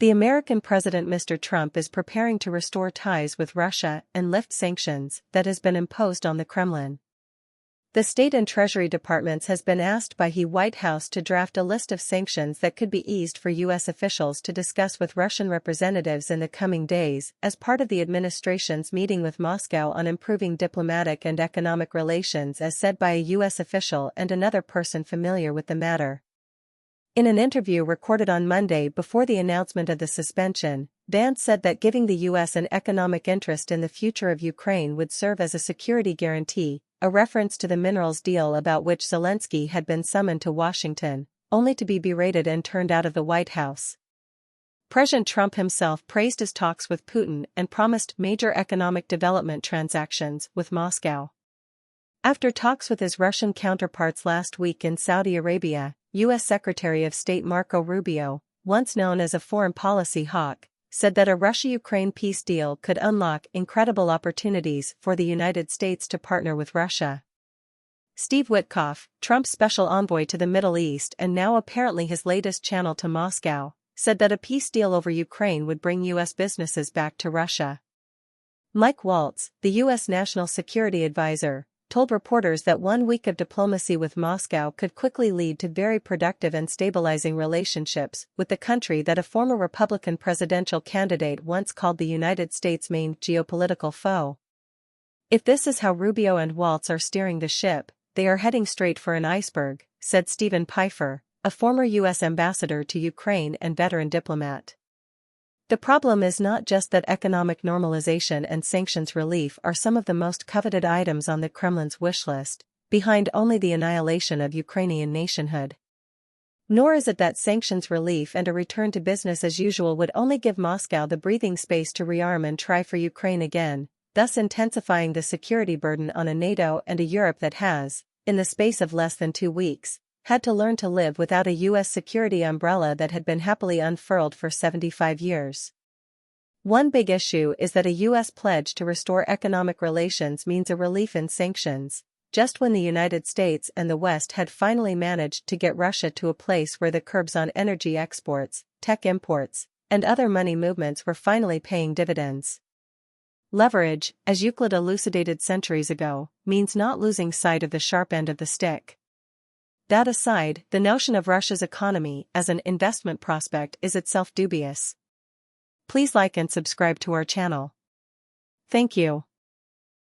The American President Mr. Trump is preparing to restore ties with Russia and lift sanctions that has been imposed on the Kremlin. The State and Treasury Departments has been asked by the White House to draft a list of sanctions that could be eased for U.S. officials to discuss with Russian representatives in the coming days as part of the administration's meeting with Moscow on improving diplomatic and economic relations, as said by a U.S. official and another person familiar with the matter. In an interview recorded on Monday before the announcement of the suspension, Vance said that giving the U.S. an economic interest in the future of Ukraine would serve as a security guarantee, a reference to the minerals deal about which Zelensky had been summoned to Washington, only to be berated and turned out of the White House. President Trump himself praised his talks with Putin and promised major economic development transactions with Moscow. After talks with his Russian counterparts last week in Saudi Arabia, U.S. Secretary of State Marco Rubio, once known as a foreign policy hawk, said that a Russia-Ukraine peace deal could unlock incredible opportunities for the United States to partner with Russia. Steve Witkoff, Trump's special envoy to the Middle East and now apparently his latest channel to Moscow, said that a peace deal over Ukraine would bring U.S. businesses back to Russia. Mike Waltz, the U.S. National Security Advisor, told reporters that 1 week of diplomacy with Moscow could quickly lead to very productive and stabilizing relationships with the country that a former Republican presidential candidate once called the United States' main geopolitical foe. If this is how Rubio and Waltz are steering the ship, they are heading straight for an iceberg, said Stephen Pfeiffer, a former U.S. ambassador to Ukraine and veteran diplomat. The problem is not just that economic normalization and sanctions relief are some of the most coveted items on the Kremlin's wish list, behind only the annihilation of Ukrainian nationhood. Nor is it that sanctions relief and a return to business as usual would only give Moscow the breathing space to rearm and try for Ukraine again, thus intensifying the security burden on a NATO and a Europe that has, in the space of less than 2 weeks, had to learn to live without a U.S. security umbrella that had been happily unfurled for 75 years. One big issue is that a U.S. pledge to restore economic relations means a relief in sanctions, just when the United States and the West had finally managed to get Russia to a place where the curbs on energy exports, tech imports, and other money movements were finally paying dividends. Leverage, as Euclid elucidated centuries ago, means not losing sight of the sharp end of the stick. That aside, the notion of Russia's economy as an investment prospect is itself dubious. Please like and subscribe to our channel. Thank you.